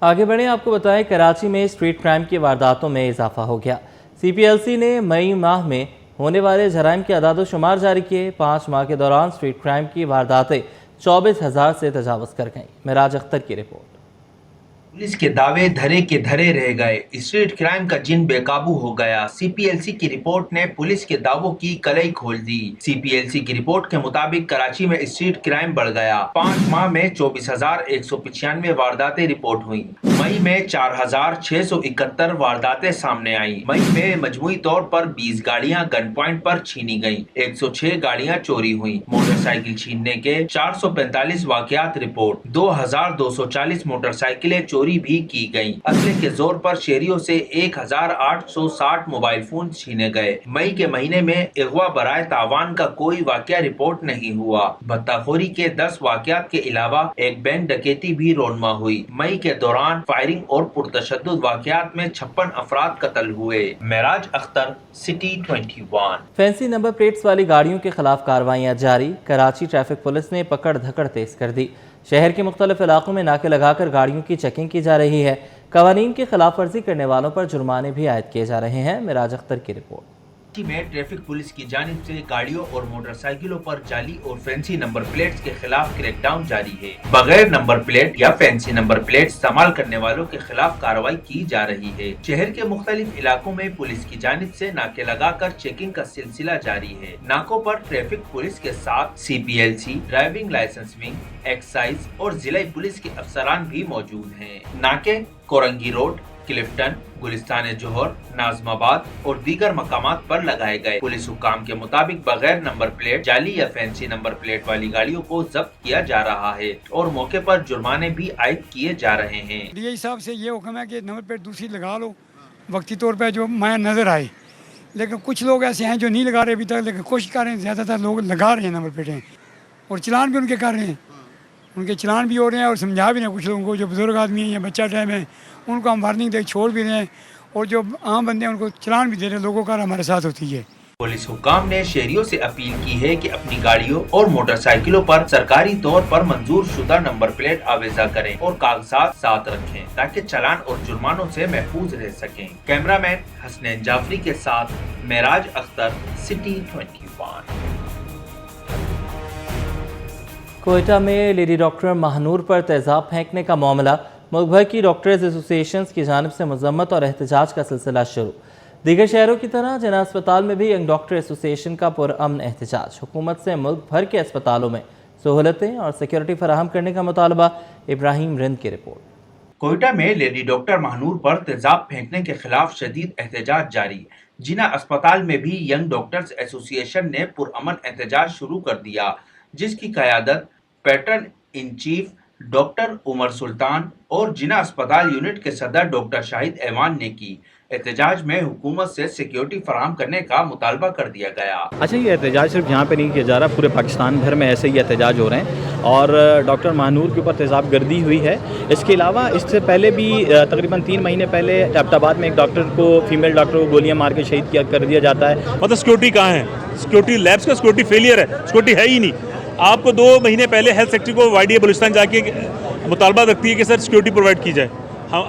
آگے بڑھیں، آپ کو بتائیں کراچی میں اسٹریٹ کرائم کی وارداتوں میں اضافہ ہو گیا۔ سی پی ایل سی نے مئی ماہ میں ہونے والے جرائم کے اعداد و شمار جاری کیے۔ 5 ماہ کے دوران اسٹریٹ کرائم کی وارداتیں 24,000 سے تجاوز کر گئیں۔ معراج اختر کی رپورٹ۔ پولیس کے دعوے دھرے کے دھرے رہ گئے، اسٹریٹ کرائم کا جن بے قابو ہو گیا۔ سی پی ایل سی کی رپورٹ نے پولیس کے دعووں کی کلئی کھول دی۔ سی پی ایل سی کی رپورٹ کے مطابق کراچی میں اسٹریٹ کرائم بڑھ گیا۔ 5 ماہ میں 24,195 وارداتیں رپورٹ ہوئیں۔ مئی میں 4,671 وارداتیں سامنے آئیں۔ مئی میں مجموعی طور پر 20 گاڑیاں گن پوائنٹ پر چھینی گئیں، 106 گاڑیاں چوری ہوئیں۔ موٹر سائیکل چھیننے کے 445 واقعات رپورٹ، 2,240 موٹر سائیکلیں چوری بھی کی گئیں۔ اسلحے کے زور پر شہریوں سے 1,860 موبائل فون چھینے گئے۔ مئی کے مہینے میں اغوا برائے تاوان کا کوئی واقعہ رپورٹ نہیں ہوا۔ بھتہ خوری کے 10 واقعات کے علاوہ ایک بینک ڈکیتی بھی رونما ہوئی۔ مئی کے دوران فائرنگ اور پرتشدد واقعات میں 56 افراد قتل ہوئے۔ Meraj Akhtar, city 21۔ Fancy number plates والی گاڑیوں کے خلاف کارروائیاں جاری۔ کراچی ٹریفک پولیس نے پکڑ دھکڑ تیز کر دی۔ شہر کے مختلف علاقوں میں ناکے لگا کر گاڑیوں کی چیکنگ کی جا رہی ہے۔ قوانین کی خلاف ورزی کرنے والوں پر جرمانے بھی عائد کیے جا رہے ہیں۔ معراج اختر کی رپورٹ۔ کراچی میں ٹریفک پولیس کی جانب سے گاڑیوں اور موٹر سائیکلوں پر جعلی اور فینسی نمبر پلیٹس کے خلاف کریک ڈاؤن جاری ہے۔ بغیر نمبر پلیٹ یا فینسی نمبر پلیٹ استعمال کرنے والوں کے خلاف کارروائی کی جا رہی ہے۔ شہر کے مختلف علاقوں میں پولیس کی جانب سے ناکے لگا کر چیکنگ کا سلسلہ جاری ہے۔ ناکوں پر ٹریفک پولیس کے ساتھ C P L C, driving licence wing, excise اور ضلعی پولیس کے افسران بھی موجود ہیں۔ ناکے کورنگی روڈ، کلفٹن، گلستان جوہر، ناظم آباد اور دیگر مقامات پر لگائے گئے۔ پولیس حکام کے مطابق بغیر نمبر پلیٹ، جعلی یا فینسی نمبر پلیٹ والی گاڑیوں کو ضبط کیا جا رہا ہے اور موقع پر جرمانے بھی عائد کیے جا رہے ہیں۔ ڈی اے صاحب سے یہ حکم ہے کہ نمبر پلیٹ دوسری لگا لو، وقتی طور پہ جو مایا نظر آئے، لیکن کچھ لوگ ایسے ہیں جو نہیں لگا رہے ابھی تک، لیکن کوشش کر رہے ہیں۔ زیادہ تر لوگ لگا رہے ہیں نمبر پلیٹیں اور چلان بھی ان کے کر رہے ہیں، ان کے چلان بھی ہو رہے ہیں اور سمجھا بھی رہے ہیں۔ کچھ لوگوں کو جو بزرگ آدمی ہیں یا بچہ ٹائم ہے ان کو ہم وارننگ دے چھوڑ بھی رہے ہیں، اور جو عام بندے ہیں ان کو چلان بھی دے رہے ہیں۔ لوگوں کا ہمارے ساتھ ہوتی ہے۔ پولیس حکام نے شہریوں سے اپیل کی ہے کہ اپنی گاڑیوں اور موٹر سائیکلوں پر سرکاری طور پر منظور شدہ نمبر پلیٹ آویزہ کریں اور کاغذات ساتھ رکھیں تاکہ چلان اور جرمانوں سے محفوظ رہ سکیں۔ کیمرہ مین حسنین جعفری کے ساتھ معراج اختر، سٹی 21۔ کوئٹہ میں لیڈی ڈاکٹر ماہنور پر تیزاب پھینکنے کا معاملہ، ملک بھر کی ڈاکٹرز ایسوسی ایشنز کی جانب سے مذمت اور احتجاج کا سلسلہ شروع۔ دیگر شہروں کی طرح جناح اسپتال میں بھی ینگ ڈاکٹر ایسوسی ایشن کا پرامن احتجاج۔ حکومت سے ملک بھر کے اسپتالوں میں سہولتیں اور سیکیورٹی فراہم کرنے کا مطالبہ۔ ابراہیم رند کی رپورٹ۔ کوئٹہ میں لیڈی ڈاکٹر ماہنور پر تیزاب پھینکنے کے خلاف شدید احتجاج جاری۔ جناح اسپتال میں بھی ینگ ڈاکٹرز ایسوسی ایشن نے پرامن احتجاج شروع کر دیا، جس کی قیادت پیٹرن ان چیف ڈاکٹر عمر سلطان اور جناح اسپتال یونٹ کے صدر ڈاکٹر شاہد ایوان نے کی۔ احتجاج میں حکومت سے سیکیورٹی فراہم کرنے کا مطالبہ کر دیا گیا۔ اچھا، یہ احتجاج صرف یہاں پہ نہیں کیا جا رہا، پورے پاکستان بھر میں ایسے ہی احتجاج ہو رہے ہیں اور ڈاکٹر ماہنور کے اوپر تیزاب گردی ہوئی ہے۔ اس کے علاوہ اس سے پہلے بھی تقریباً 3 مہینے پہلے ایبٹ آباد میں ایک ڈاکٹر کو، فیمیل ڈاکٹر کو گولیاں مار کے شہید کر دیا جاتا ہے۔ مطلب سیکورٹی کہاں ہے؟ سیکورٹی لیبس کا سیکورٹی فیلئر ہے، سیکورٹی ہے ہی نہیں۔ آپ کو 2 مہینے پہلے ہیلتھ سیکٹری کو وائی ڈی اے بلوچستان جا کے مطالبہ رکھتی ہے کہ سر سیکورٹی پرووائڈ کی جائے۔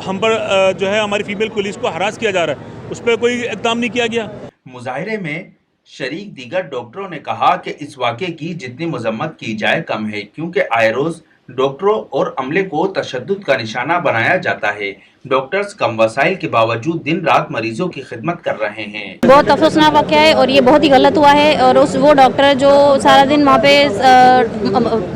ہم پر جو ہے ہماری فیمیل پولیس کو ہراس کیا جا رہا ہے، اس پہ کوئی اقدام نہیں کیا گیا۔ مظاہرے میں شریک دیگر ڈاکٹروں نے کہا کہ اس واقعے کی جتنی مذمت کی جائے کم ہے، کیونکہ آئے روز ڈاکٹروں اور عملے کو تشدد کا نشانہ بنایا جاتا ہے۔ ڈاکٹرز کم وسائل کے باوجود دن رات مریضوں کی خدمت کر رہے ہیں۔ بہت افسوسناک واقعہ ہے اور یہ بہت ہی غلط ہوا ہے، اور وہ ڈاکٹر جو سارا دن وہاں پہ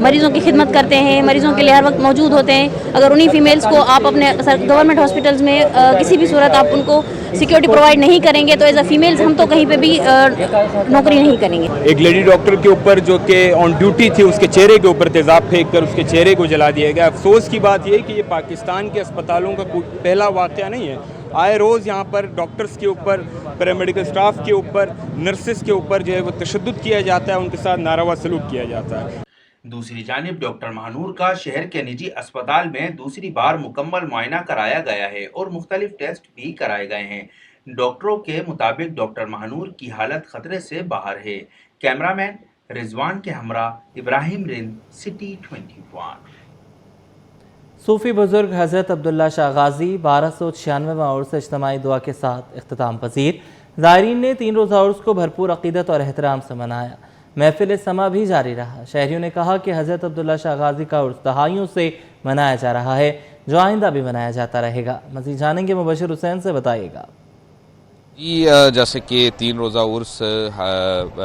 مریضوں کی خدمت کرتے ہیں، مریضوں کے لیے ہر وقت موجود ہوتے ہیں، اگر انہی فیمیلز کو آپ اپنے گورنمنٹ ہاسپٹلز میں کسی بھی صورت آپ ان کو سیکیورٹی پرووائڈ نہیں کریں گے تو ایز اے فیمیلز ہم تو کہیں پہ بھی نوکری نہیں کریں گے۔ ایک لیڈی ڈاکٹر کے اوپر جو کہ آن ڈیوٹی تھی، اس کے چہرے کے اوپر تیزاب پھینک کر اس کے چہرے کو جلا دیا گیا۔ افسوس کی بات یہ ہے کہ یہ پاکستان کے اسپتالوں کا پہلا واقعہ نہیں ہے۔ آئے روز یہاں پر ڈاکٹرز کے اوپر، پیرامیڈیکل سٹاف کے اوپر، نرسز کے اوپر جو ہے وہ تشدد کیا جاتا ہے، ان کے ساتھ ناروا سلوک کیا جاتا ہے۔ دوسری جانب ڈاکٹر ماہنور کا شہر کے نجی اسپتال میں دوسری بار مکمل معائنہ کرایا گیا ہے اور مختلف ٹیسٹ بھی کرائے گئے ہیں۔ ڈاکٹروں کے مطابق ڈاکٹر ماہنور کی حالت خطرے سے باہر ہے۔ کیمرہ مین رضوان کے ہمراہ ابراہیم رند، سٹی 21۔ صوفی بزرگ حضرت عبداللہ شاہ غازی 1296واں عرس اجتماعی دعا کے ساتھ اختتام پذیر۔ زائرین نے 3 روزہ عرس کو بھرپور عقیدت اور احترام سے منایا۔ محفل سما بھی جاری رہا۔ شہریوں نے کہا کہ حضرت عبداللہ شاہ غازی کا عرس دہائیوں سے منایا جا رہا ہے، جو آئندہ بھی منایا جاتا رہے گا۔ مزید جانیں گے مبشر حسین سے، بتائیے گا۔ جیسے کہ 3 روزہ عرس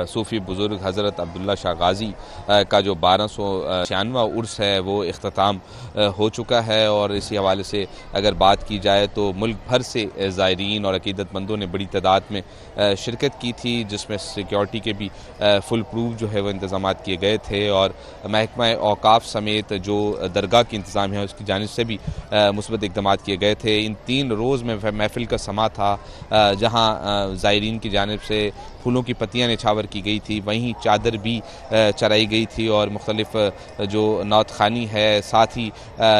صوفی بزرگ حضرت عبداللہ شاہ غازی کا جو 1296واں عرس ہے وہ اختتام ہو چکا ہے، اور اسی حوالے سے اگر بات کی جائے تو ملک بھر سے زائرین اور عقیدت مندوں نے بڑی تعداد میں شرکت کی تھی، جس میں سیکیورٹی کے بھی فل پروف جو ہے وہ انتظامات کیے گئے تھے، اور محکمہ اوقاف سمیت جو درگاہ کی انتظام ہے اس کی جانب سے بھی مثبت اقدامات کیے گئے تھے۔ ان 3 روز میں محفل کا سما تھا، جہاں زائرین کی جانب سے پھولوں کی پتیاں نچھاور کی گئی تھی، وہیں چادر بھی چڑھائی گئی تھی، اور مختلف جو نعت خوانی ہے، ساتھ ہی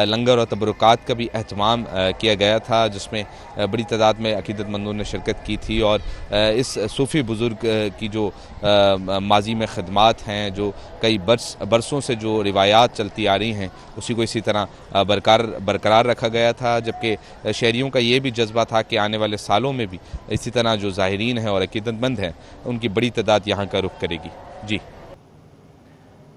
لنگر اور تبرکات کا بھی اہتمام کیا گیا تھا، جس میں بڑی تعداد میں عقیدت مندوں نے شرکت کی تھی، اور اس صوفی بزرگ کی جو ماضی میں خدمات ہیں، جو کئی برسوں سے جو روایات چلتی آ رہی ہیں، اسی کو اسی طرح برقرار رکھا گیا تھا، جبکہ شہریوں کا یہ بھی جذبہ تھا کہ آنے والے سالوں میں بھی اسی طرح جو زائرین ہیں اور عقیدت مند ہیں ان کی بڑی تعداد یہاں کا رخ کرے گی۔ جی،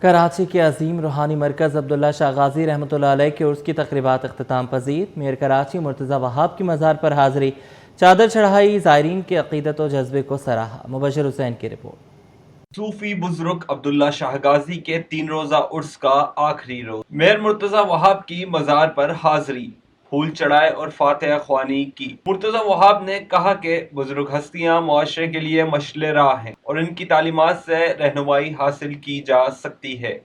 کراچی کے عظیم روحانی مرکز عبداللہ شاہ غازی رحمۃ اللہ علیہ کے عرس کی تقریبات اختتام پذیر۔ میئر کراچی مرتضی وہاب کی مزار پر حاضری، چادر چڑھائی، زائرین کے عقیدت و جذبے کو سراہا۔ مبشر حسین کی رپورٹ۔ صوفی بزرگ عبداللہ شاہ غازی کے 3 روزہ عرس کا آخری روز، میئر مرتضی وہاب کی مزار پر حاضری، پھول چڑھائے اور فاتحہ خوانی کی۔ مرتضی وہاب نے کہا کہ بزرگ ہستیاں معاشرے کے لیے مشعل راہ ہیں اور ان کی تعلیمات سے رہنمائی حاصل کی جا سکتی ہے۔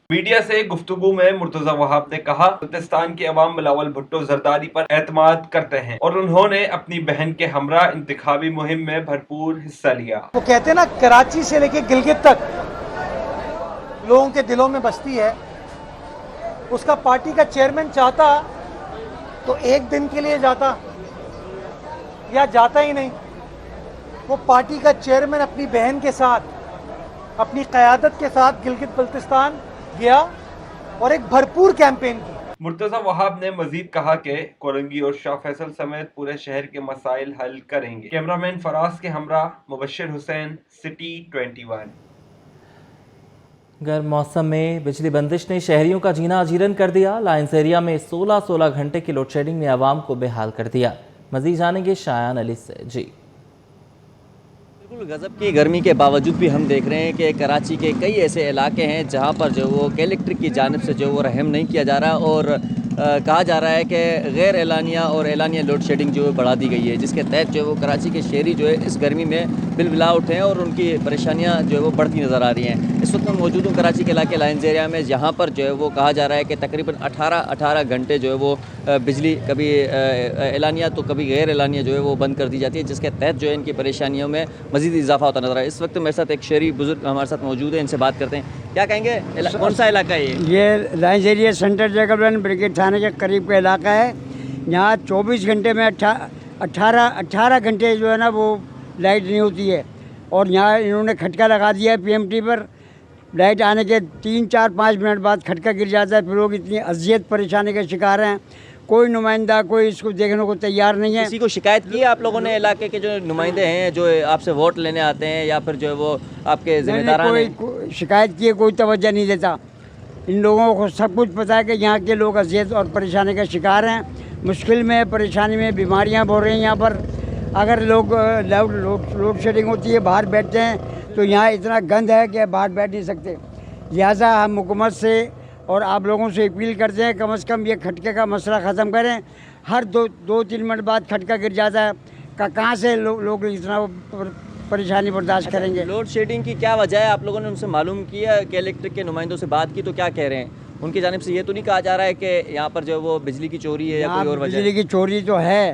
میڈیا سے گفتگو میں مرتضی وہاب نے کہا بلوچستان کے عوام بلاول بھٹو زرداری پر اعتماد کرتے ہیں اور انہوں نے اپنی بہن کے ہمراہ انتخابی مہم میں بھرپور حصہ لیا۔ وہ کہتے ہیں نا، کراچی سے لے کے گلگت تک لوگوں کے دلوں میں بستی ہے۔ اس کا پارٹی کا چیئرمین چاہتا تو 1 دن کے لیے جاتا، یا جاتا ہی نہیں۔ وہ پارٹی کا چیئرمین اپنی بہن کے ساتھ، اپنی قیادت کے ساتھ گلگت بلتستان گیا اور ایک بھرپور کیمپین کی۔ مرتضی وہاب نے مزید کہا کہ کورنگی اور شاہ فیصل سمیت پورے شہر کے مسائل حل کریں گے۔ کیمرامین فراز کے ہمراہ مبشر حسین، سٹی 21۔ گرم موسم میں بجلی بندش نے شہریوں کا جینا اجیرن کر دیا۔ لائنز ایریا میں 16 گھنٹے کی لوڈ شیڈنگ نے عوام کو بے حال کر دیا۔ مزید جانیں گے شایان علی سے۔ جی، بالکل غضب کی گرمی کے باوجود بھی ہم دیکھ رہے ہیں کہ کراچی کے کئی ایسے علاقے ہیں جہاں پر جو وہ الیکٹرک کی جانب سے جو وہ رحم نہیں کیا جا رہا، اور کہا جا رہا ہے کہ غیر اعلانیہ اور اعلانیہ لوڈ شیڈنگ جو ہے بڑھا دی گئی ہے، جس کے تحت جو ہے وہ کراچی کے شہری جو ہے اس گرمی میں بلبلا اٹھے ہیں اور ان کی پریشانیاں جو ہے وہ بڑھتی نظر آ رہی ہیں۔ اس وقت میں موجود ہوں کراچی کے علاقے لائنز ایریا میں، جہاں پر جو ہے وہ کہا جا رہا ہے کہ تقریباً 18 گھنٹے جو ہے وہ بجلی کبھی اعلانیہ تو کبھی غیر اعلانیہ جو ہے وہ بند کر دی جاتی ہے، جس کے تحت جو ہے ان کی پریشانیوں میں مزید اضافہ ہوتا نظر آ رہا ہے۔ اس وقت میرے ساتھ ایک شہری بزرگ ہمارے ساتھ موجود ہیں، ان سے بات کرتے ہیں۔ کیا کہیں گے، کون سا علاقہ ہے یہ lines area centre Jacob line brigade تھانے کے قریب کا علاقہ ہے۔ یہاں 24 گھنٹے میں 18 گھنٹے جو ہے نا وہ لائٹ نہیں ہوتی ہے، اور یہاں انہوں نے کھٹکا لگا دیا ہے PMT پر۔ لائٹ آنے کے 3 4 5 منٹ بعد کھٹکا گر جاتا ہے، پھر لوگ اتنی اذیت پریشانی کا شکار ہیں۔ کوئی نمائندہ، کوئی اس کو دیکھنے کو تیار نہیں ہے۔ کسی کو شکایت کی ہے آپ لوگوں نے؟ علاقے کے جو نمائندے ہیں جو آپ سے ووٹ لینے آتے ہیں یا پھر جو ہے وہ آپ کے ذمہ داران ہیں؟ کوئی شکایت کی ہے، کوئی توجہ نہیں دیتا۔ ان لوگوں کو سب کچھ پتہ ہے کہ یہاں کے لوگ اذیت اور پریشانی کا شکار ہیں، مشکل میں، پریشانی میں، بیماریاں بڑھ رہی ہیں یہاں پر۔ اگر لوگ لوڈ شیڈنگ ہوتی ہے، باہر بیٹھتے ہیں تو یہاں اتنا گند ہے کہ باہر بیٹھ نہیں سکتے۔ لہٰذا ہم حکومت سے اور آپ لوگوں سے اپیل کرتے ہیں کم از کم یہ کھٹکے کا مسئلہ ختم کریں۔ ہر 2-3 منٹ بعد کھٹکا گر جاتا ہے، کہاں سے لوگ اتنا پریشانی برداشت کریں گے؟ لوڈ شیڈنگ کی کیا وجہ ہے؟ آپ لوگوں نے ان سے معلوم کیا کہ الیکٹرک کے نمائندوں سے بات کی تو کیا کہہ رہے ہیں؟ ان کی جانب سے یہ تو نہیں کہا جا رہا ہے کہ یہاں پر جو وہ بجلی کی چوری ہے یا کوئی اور وجہ؟ بجلی کی چوری تو ہے،